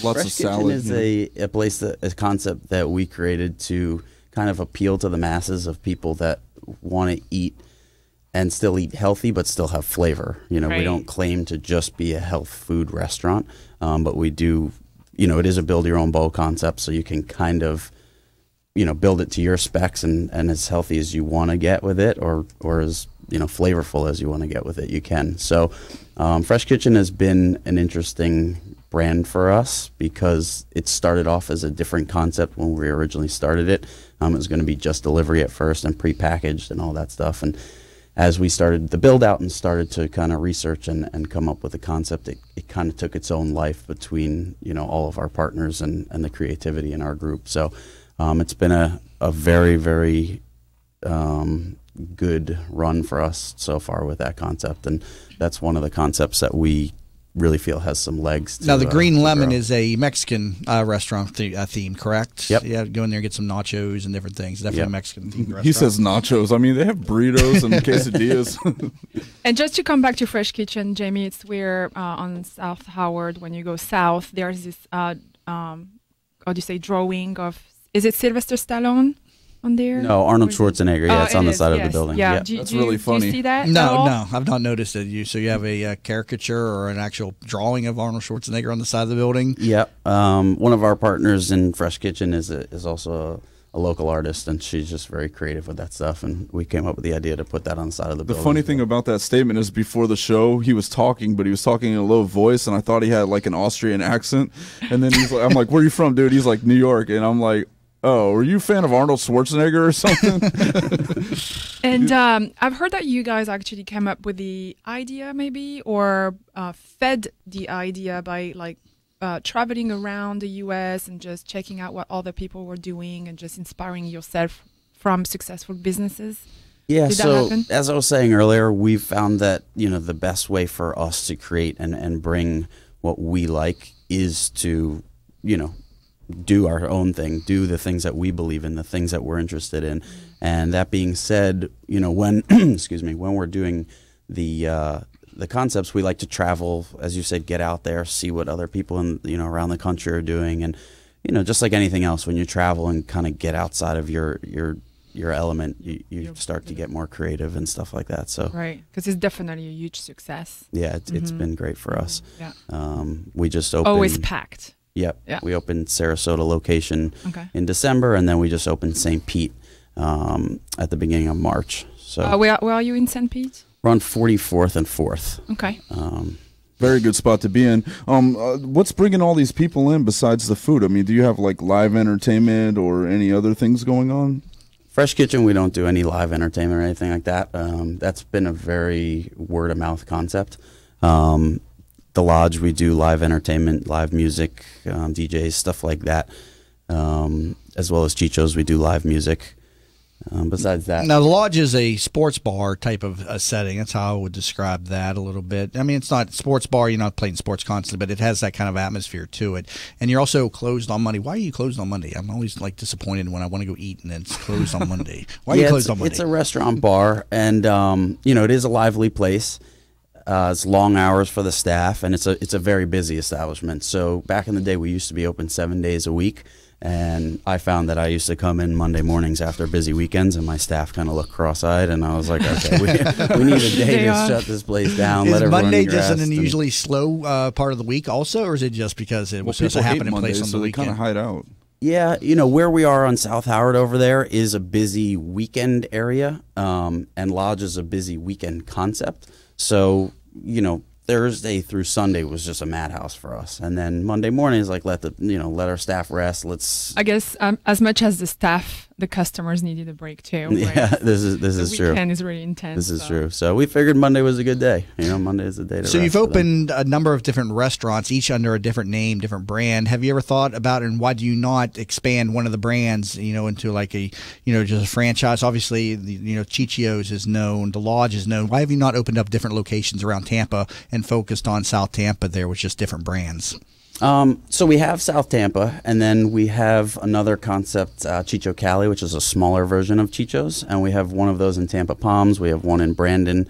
S3: Lots of salad.
S11: Fresh Kitchen is a place, a concept that we created to kind of appeal to the masses of people that want to eat and still eat healthy but still have flavor. You know, we don't claim to just be a health food restaurant, but we do, you know, it is a build your own bowl concept, so you can kind of, you know, build it to your specs and as healthy as you want to get with it, or as, you know, flavorful as you want to get with it, you can. So Fresh Kitchen has been an interesting brand for us because it started off as a different concept when we originally started it. It was going to be just delivery at first and prepackaged and all that stuff. And as we started the build out and started to kind of research and come up with a concept, it kind of took its own life between, you know, all of our partners and the creativity in our group. So it's been a very, very good run for us so far with that concept. And that's one of the concepts that we really feel has some legs to,
S2: now the Green Lemon
S11: grow.
S2: is a Mexican restaurant theme, correct?
S11: Yep.
S2: Yeah, go in there and get some nachos and different things. Definitely a Mexican themed restaurant.
S3: He says nachos. I mean, they have burritos and quesadillas.
S4: And just to come back to Fresh Kitchen, Jamie, it's where on South Howard, when you go south, there's this, how do you say, drawing of, is it Sylvester Stallone on there?
S11: No, Arnold Schwarzenegger. Yeah, it's on the side of the building.
S4: Yeah,
S11: Yeah.
S3: That's really funny.
S4: Do you see that?
S2: No, I've not noticed it. So you have a caricature or an actual drawing of Arnold Schwarzenegger on the side of the building?
S11: Yep. One of our partners in Fresh Kitchen is also a local artist, and she's just very creative with that stuff. And we came up with the idea to put that on the side of the building.
S3: The funny thing about that statement is before the show, he was talking, but he was talking in a low voice, and I thought he had like an Austrian accent. And then he's like, I'm like, where are you from, dude? He's like, New York. And I'm like, oh, are you a fan of Arnold Schwarzenegger or something?
S4: And I've heard that you guys actually came up with the idea, maybe, or fed the idea by like traveling around the U.S. and just checking out what other people were doing and just inspiring yourself from successful businesses.
S11: Yeah,
S4: Did that
S11: so
S4: happen?
S11: as I was saying earlier, we found that, you know, the best way for us to create and bring what we like is to, you know, do our own thing, do the things that we believe in, the things that we're interested in. And that being said, you know, when excuse me, when we're doing the concepts, we like to travel, as you said, get out there, see what other people in, you know, around the country are doing. And, you know, just like anything else, when you travel and kind of get outside of your element, you start to get more creative and stuff like that. So
S4: right, because it's definitely a huge success.
S11: Yeah, it's been great for us.
S4: Yeah.
S11: We just opened.
S4: Always packed.
S11: Yep.
S4: Yeah.
S11: We opened Sarasota location
S4: Okay.
S11: in December, and then we just opened St. Pete at the beginning of March. So
S4: where are you in St. Pete?
S11: we're on 44th and 4th.
S4: Okay.
S3: Very good spot to be in. What's bringing all these people in besides the food? I mean, do you have like live entertainment or any other things going on?
S11: Fresh Kitchen, we don't do any live entertainment or anything like that. That's been a very word-of-mouth concept. The Lodge, we do live entertainment, live music, DJs, stuff like that. As well as Chicho's, we do live music. Besides that,
S2: now the Lodge is a sports bar type of setting. That's how I would describe that a little bit. I mean, it's not a sports bar. You're not playing sports constantly, but it has that kind of atmosphere to it. And you're also closed on Monday. Why are you closed on Monday? I'm always like disappointed when I want to go eat and then it's closed on Monday. Why are you closed on Monday?
S11: It's a restaurant bar, and you know, it is a lively place. It's long hours for the staff, and it's a very busy establishment. So back in the day, we used to be open 7 days a week. And I found that I used to come in Monday mornings after busy weekends, and my staff kind of looked cross-eyed, and I was like, okay, we need a day to shut this place down.
S2: Is
S11: let everyone
S2: Monday
S11: rest
S2: just an
S11: and-
S2: unusually slow part of the week also, or is it just because it was supposed to
S3: people
S2: happen
S3: hate
S2: in place
S3: Mondays,
S2: on
S3: so
S2: the
S3: they kind
S2: weekend?
S3: of hide out.
S11: Yeah, you know, where we are on South Howard over there is a busy weekend area, and Lodge is a busy weekend concept. So, you know, Thursday through Sunday was just a madhouse for us, and then Monday morning is like let our staff rest.
S4: I guess as much as the staff, the customers needed a break too. Right?
S11: Yeah, this is true.
S4: The weekend is really intense.
S11: This is true. So we figured Monday was a good day. You know, Monday is the day to
S2: So
S11: rest
S2: you've
S11: for them.
S2: opened a number of different restaurants, each under a different name, different brand. Have you ever thought about it, and why do you not expand one of the brands, you know, into like a, you know, just a franchise? Obviously, you know, Chichio's is known, the Lodge is known. Why have you not opened up different locations around Tampa and focused on South Tampa there with just different brands?
S11: So we have South Tampa, and then we have another concept, Chicho Cali, which is a smaller version of Chicho's, and we have one of those in Tampa Palms. We have one in Brandon,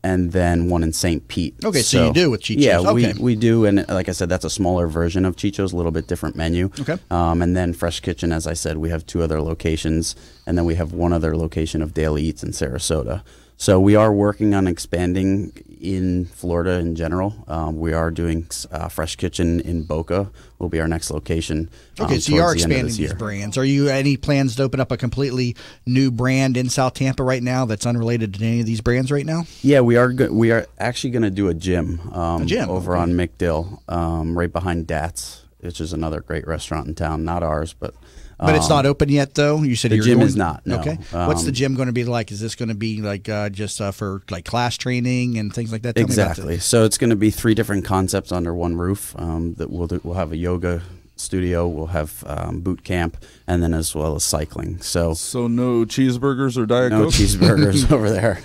S11: and then one in St. Pete.
S2: Okay, so you do with Chicho's.
S11: Yeah,
S2: okay.
S11: we do, and like I said, that's a smaller version of Chicho's, a little bit different menu.
S2: Okay.
S11: And then Fresh Kitchen, as I said, we have 2 other locations, and then we have 1 other location of Daily Eats in Sarasota. So we are working on expanding in Florida in general. We are doing Fresh Kitchen in Boca will be our next location.
S2: Okay, so you are expanding these brands. Are you any plans to open up a completely new brand in South Tampa right now that's unrelated to any of these brands right now?
S11: Yeah, we are. We are actually going to do a gym over on McDill, right behind Dats, which is another great restaurant in town. Not ours, but.
S2: But it's not open yet, though. You said
S11: the gym is not. No.
S2: Okay. What's the gym going to be like? Is this going to be like just for like class training and things like that?
S11: Exactly. So it's going to be 3 different concepts under one roof. That we'll have a yoga studio, we'll have boot camp, and then as well as cycling. So
S3: no cheeseburgers or Diet Coke?
S11: No cheeseburgers over there.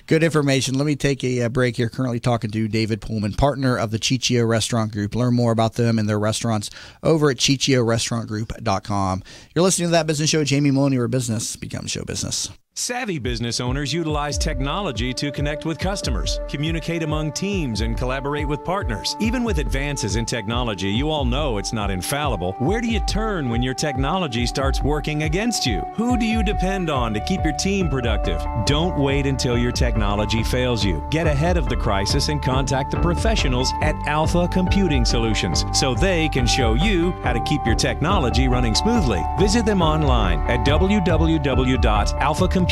S2: Good information. Let me take a break here. Currently talking to David Pullman, partner of the Chichio Restaurant Group. Learn more about them and their restaurants over at ChichioRestaurantGroup.com. You're listening to That Business Show. Jamie Maloney, where business becomes show business.
S17: Savvy business owners utilize technology to connect with customers, communicate among teams, and collaborate with partners. Even with advances in technology, you all know it's not infallible. Where do you turn when your technology starts working against you? Who do you depend on to keep your team productive? Don't wait until your technology fails you. Get ahead of the crisis and contact the professionals at Alpha Computing Solutions so they can show you how to keep your technology running smoothly. Visit them online at www.alphacomputing.com.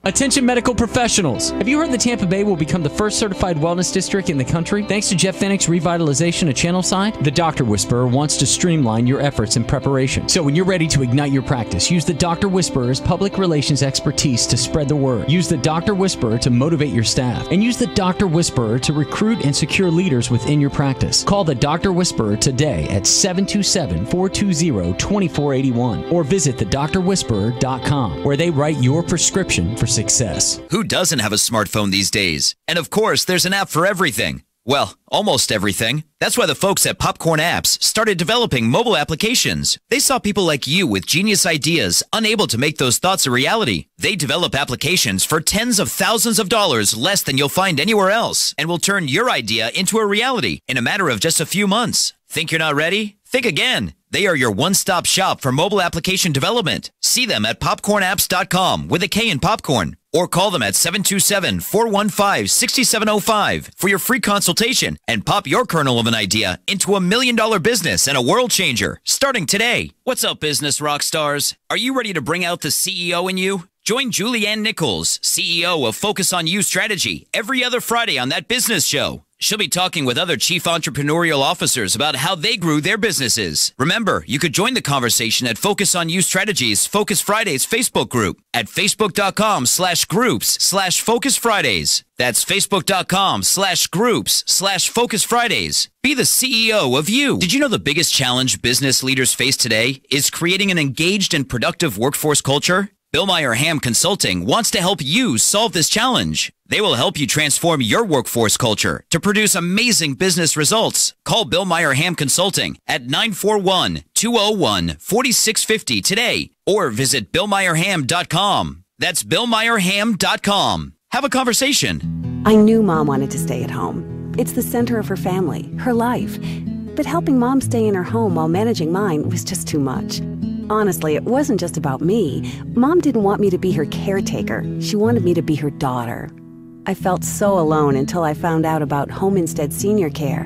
S18: Attention medical professionals. Have you heard that Tampa Bay will become the first certified wellness district in the country? Thanks to Jeff Fennick's revitalization of Channelside, the Doctor Whisperer wants to streamline your efforts and preparation. So when you're ready to ignite your practice, use the Doctor Whisperer's public relations expertise to spread the word. Use the Doctor Whisperer to motivate your staff. And use the Doctor Whisperer to recruit and secure leaders within your practice. Call the Doctor Whisperer today at 727-420-2481 or visit thedoctorwhisperer.com where they write your prescription for success.
S1: Who doesn't have a smartphone these days? And of course, there's an app for everything. Well, almost everything. That's why the folks at Popcorn Apps started developing mobile applications. They saw people like you with genius ideas, unable to make those thoughts a reality. They develop applications for tens of thousands of dollars less than you'll find anywhere else, and will turn your idea into a reality in a matter of just a few months. Think you're not ready? Think again. They are your one-stop shop for mobile application development. See them at popcornapps.com with a K in popcorn, or call them at 727-415-6705 for your free consultation and pop your kernel of an idea into $1 million business and a world changer starting today. What's up, business rock stars? Are you ready to bring out the CEO in you? Join Julianne Nichols, CEO of Focus on You Strategy, every other Friday on That Business Show. She'll be talking with other chief entrepreneurial officers about how they grew their businesses. Remember, you could join the conversation at Focus on You Strategies Focus Fridays Facebook group at facebook.com/groups/Focus Fridays. That's facebook.com/groups/Focus Fridays. Be the CEO of you. Did you know the biggest challenge business leaders face today is creating an engaged and productive workforce culture? Bill Meyer Ham Consulting wants to help you solve this challenge. They will help you transform your workforce culture to produce amazing business results. Call Bill Meyer Ham Consulting at 941-201-4650 today or visit BillMeyerHam.com. That's BillMeyerHam.com. Have a conversation.
S19: I knew Mom wanted to stay at home. It's the center of her family, her life. But helping Mom stay in her home while managing mine was just too much. Honestly, it wasn't just about me. Mom didn't want me to be her caretaker. She wanted me to be her daughter. I felt so alone until I found out about Home Instead Senior Care.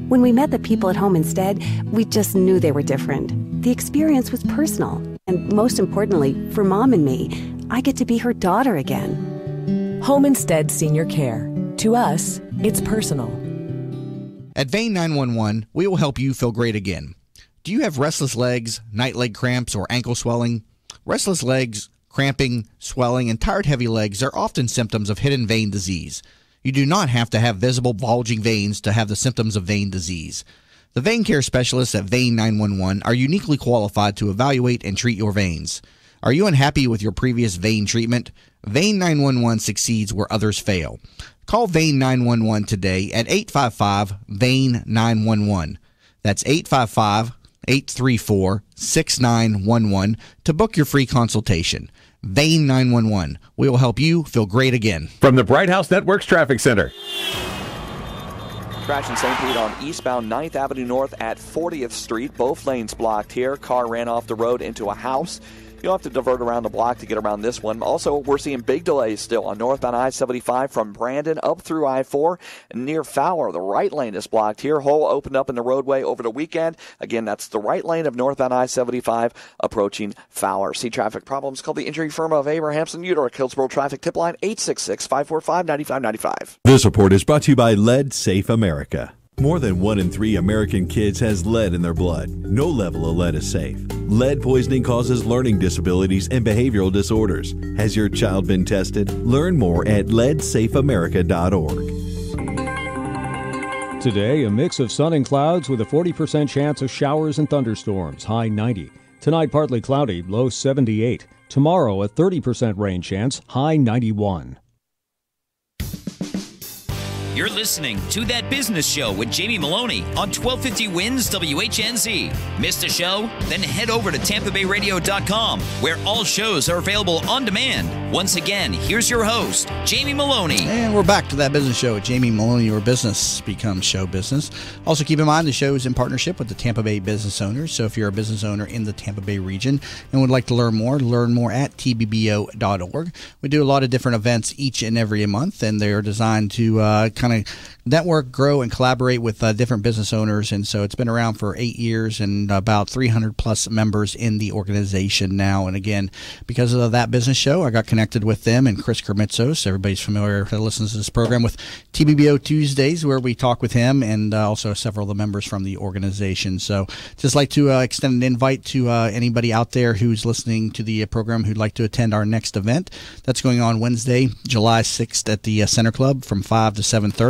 S19: When we met the people at Home Instead, we just knew they were different. The experience was personal. And most importantly, for Mom and me, I get to be her daughter again.
S20: Home Instead Senior Care. To us, it's personal.
S2: At Vein 911, we will help you feel great again. Do you have restless legs, night leg cramps, or ankle swelling? Restless legs, cramping, swelling, and tired heavy legs are often symptoms of hidden vein disease. You do not have to have visible bulging veins to have the symptoms of vein disease. The vein care specialists at Vein 911 are uniquely qualified to evaluate and treat your veins. Are you unhappy with your previous vein treatment? Vein 911 succeeds where others fail. Call Vein 911 today at 855-VEIN-911. That's 855-834-6911 to book your free consultation. Vane 911. We will help you feel great again.
S21: From the Bright House Networks Traffic Center.
S8: Crash in St. Pete on eastbound 9th Avenue North at 40th Street. Both lanes blocked here. Car ran off the road into a house. You'll have to divert around the block to get around this one. Also, we're seeing big delays still on northbound I-75 from Brandon up through I-4 near Fowler. The right lane is blocked here. Hole opened up in the roadway over the weekend. Again, that's the right lane of northbound I-75 approaching Fowler. See traffic problems? Call the injury firm of Abrahamson Udor, Hillsborough Traffic Tip Line 866-545-9595.
S9: This report is brought to you by Lead Safe America. More than 1 in 3 American kids has lead in their blood. No level of lead is safe. Lead poisoning causes learning disabilities and behavioral disorders. Has your child been tested? Learn more at leadsafeamerica.org.
S10: Today, a mix of sun and clouds with a 40% chance of showers and thunderstorms, high 90. Tonight, partly cloudy, low 78. Tomorrow, a 30% rain chance, high 91.
S1: You're listening to That Business Show with Jamie Maloney on 1250 Wins WHNZ. Missed a show? Then head over to TampaBayRadio.com, where all shows are available on demand. Once again, here's your host, Jamie Maloney.
S2: And we're back to That Business Show with Jamie Maloney, where business becomes show business. Also, keep in mind the show is in partnership with the Tampa Bay business owners. So if you're a business owner in the Tampa Bay region and would like to learn more at tbbo.org. We do a lot of different events each and every month, and they're designed to kind of network, grow, and collaborate with different business owners. And so it's been around for 8 years and about 300 plus members in the organization now. And again, because of That Business Show, I got connected with them and Chris Kermitzos. Everybody's familiar that listens to this program with TBBO Tuesdays, where we talk with him and also several of the members from the organization. So just like to extend an invite to anybody out there who's listening to the program who'd like to attend our next event. That's going on Wednesday, July 6th at the Center Club from 5 to 7:30.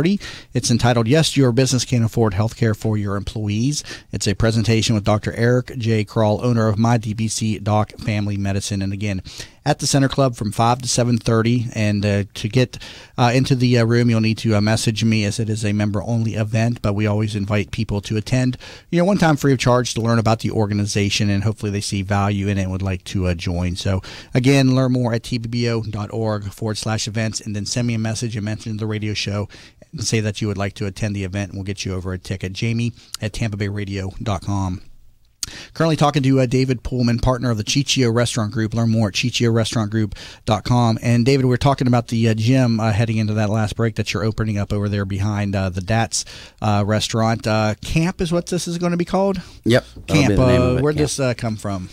S2: It's entitled, Yes, Your Business Can Afford Healthcare for Your Employees. It's a presentation with Dr. Eric J. Kroll, owner of My DBC Doc Family Medicine. And again, at the Center Club from 5 to 7:30. And to get into the room, you'll need to message me, as it is a member-only event. But we always invite people to attend, one time free of charge, to learn about the organization, and hopefully they see value in it and would like to join. So again, learn more at tbbo.org/events, and then send me a message and mention the radio show and say that you would like to attend the event, and we'll get you over a ticket. Jamie at TampaBayRadio.com. Currently talking to David Pullman, partner of the Chichio Restaurant Group. Learn more at ChichioRestaurantGroup.com. And David, we're talking about the gym heading into that last break that you're opening up over there behind the DATS restaurant. Camp is what this is going to be called?
S11: Yep.
S2: Camp. Where'd this come from?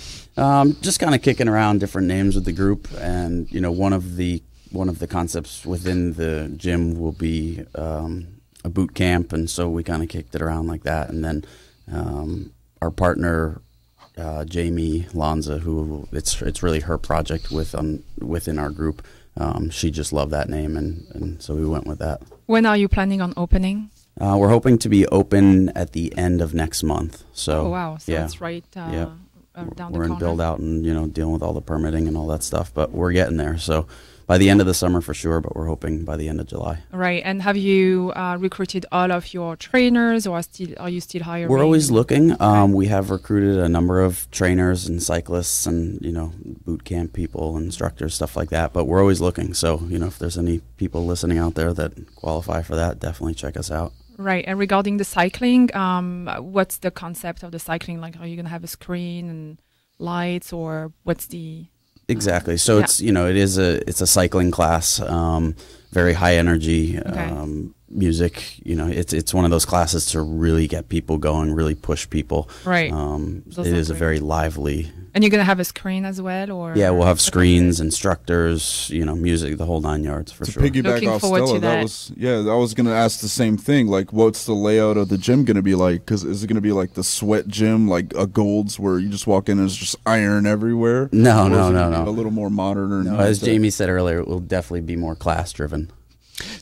S11: Just kind of kicking around different names with the group, and one of the concepts within the gym will be a boot camp, and so we kind of kicked it around like that. And then our partner Jamie Lanza, who it's really her project within our group. She just loved that name, and so we went with that.
S4: When are you planning on opening?
S11: We're hoping to be open at the end of next month. So
S4: oh wow, so it's right down the corner.
S11: We're in build out and dealing with all the permitting and all that stuff, but we're getting there. So by the end of the summer for sure, but we're hoping by the end of July.
S4: Right. And have you recruited all of your trainers, or are you still hiring?
S11: We're always looking. We have recruited a number of trainers and cyclists and, boot camp people, instructors, stuff like that. But we're always looking. So, if there's any people listening out there that qualify for that, definitely check us out.
S4: Right. And regarding the cycling, what's the concept of the cycling? Like, are you going to have a screen and lights, or what's the...
S11: Exactly. So it's it's a cycling class, very high energy music. It's one of those classes to really get people going, really push people.
S4: Right.
S11: It is a very lively.
S4: And you're gonna have a screen as well, or?
S11: Yeah, we'll have screens, instructors, music, the whole 9 yards for sure.
S3: To piggyback off Stella, I was gonna ask the same thing. Like, what's the layout of the gym gonna be like? Because is it gonna be like the sweat gym, like a Gold's, where you just walk in and there's just iron everywhere?
S11: No.
S3: A little more modern, or
S11: no? As Jamie said earlier, it will definitely be more class driven.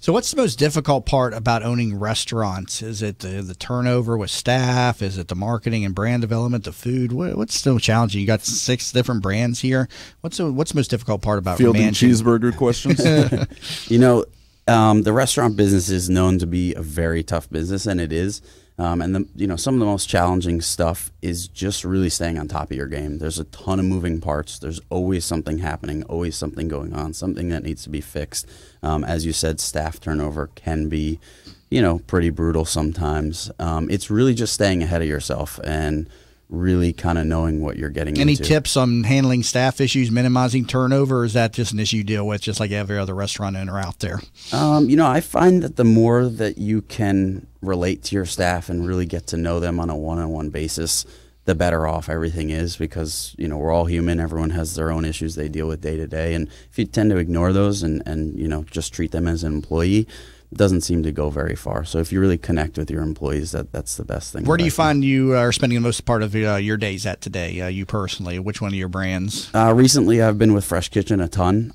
S2: So what's the most difficult part about owning restaurants? Is it the turnover with staff? Is it the marketing and brand development, the food? What's still challenging? You got 6 different brands here. What's the most difficult part about
S3: fielding cheeseburger questions?
S11: The restaurant business is known to be a very tough business, and it is. And some of the most challenging stuff is just really staying on top of your game. There's a ton of moving parts. There's always something happening, always something going on, something that needs to be fixed. As you said, staff turnover can be, pretty brutal sometimes. It's really just staying ahead of yourself and really kind of knowing what you're getting
S2: Any
S11: into.
S2: tips on handling staff issues, minimizing turnover, or is that just an issue you deal with just like every other restaurant owner out there?
S11: I find that the more that you can relate to your staff and really get to know them on a one-on-one basis, the better off everything is, because we're all human. Everyone has their own issues they deal with day to day, and if you tend to ignore those and just treat them as an employee, it doesn't seem to go very far. So if you really connect with your employees, that's the best thing.
S2: Where do you find you are spending the most part of your days at today, you personally? Which one of your brands?
S11: Recently, I've been with Fresh Kitchen a ton.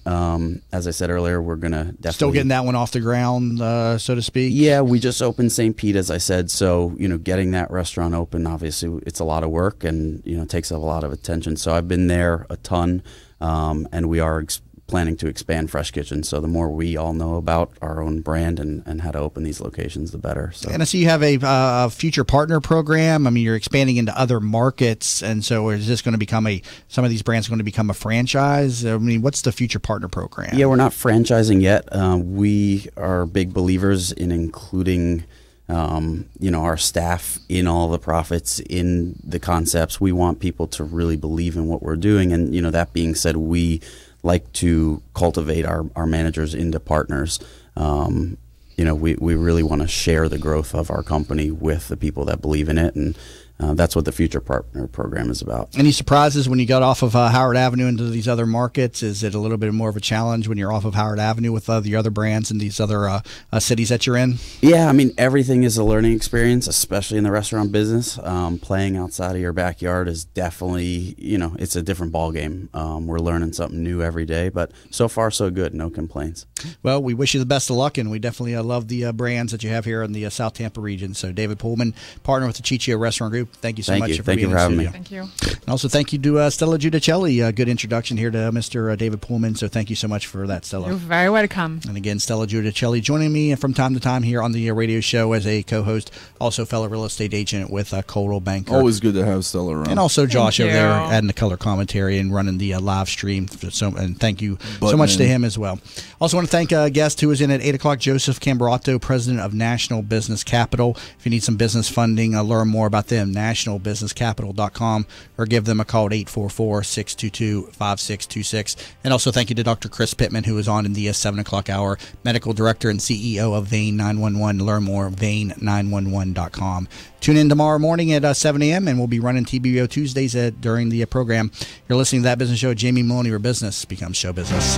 S11: As I said earlier, we're going to definitely...
S2: Still getting that one off the ground, so to speak?
S11: Yeah, we just opened St. Pete, as I said. So, getting that restaurant open, obviously, it's a lot of work and, takes up a lot of attention. So I've been there a ton, and we are planning to expand Fresh Kitchen. So the more we all know about our own brand and how to open these locations, the better. So.
S2: And I see you have a future partner program. I mean, you're expanding into other markets, and so is this going to become some of these brands are going to become a franchise? I mean, what's the future partner program?
S11: Yeah, we're not franchising yet. We are big believers in including our staff in all the profits, in the concepts. We want people to really believe in what we're doing. And, that being said, we like to cultivate our managers into partners. We really want to share the growth of our company with the people that believe in it, and that's what the Future Partner Program is about.
S2: Any surprises when you got off of Howard Avenue into these other markets? Is it a little bit more of a challenge when you're off of Howard Avenue with the other brands in these other cities that you're in?
S11: Yeah, I mean, everything is a learning experience, especially in the restaurant business. Playing outside of your backyard is definitely, it's a different ballgame. We're learning something new every day, but so far so good, no complaints.
S2: Well, we wish you the best of luck, and we definitely love the brands that you have here in the South Tampa region. So David Pullman, partner with the Ciccio Restaurant Group, thank you so much for being in the studio.
S4: Thank you.
S2: And also thank you to Stella Giudicelli. Good introduction here to Mr. David Pullman, so thank you so much for that, Stella.
S4: You're very welcome.
S2: And again, Stella Giudicelli joining me from time to time here on the radio show as a co-host, also fellow real estate agent with Coldwell Banker.
S3: Always good to have Stella around.
S2: And also Josh over there adding the color commentary and running the live stream. And thank you so much to him as well. Also want to thank a guest who was in at 8 o'clock, Joseph Cambarato, president of National Business Capital. If you need some business funding, learn more about them, nationalbusinesscapital.com, or give them a call at 844-622-5626. And also thank you to Dr. Chris Pittman, who was on in the 7 o'clock hour, medical director and CEO of Vein 911. Learn more, vein911.com. Tune in tomorrow morning at 7 a.m., and we'll be running TBO Tuesdays during the program. You're listening to That Business Show. Jamie Maloney, where business becomes show business.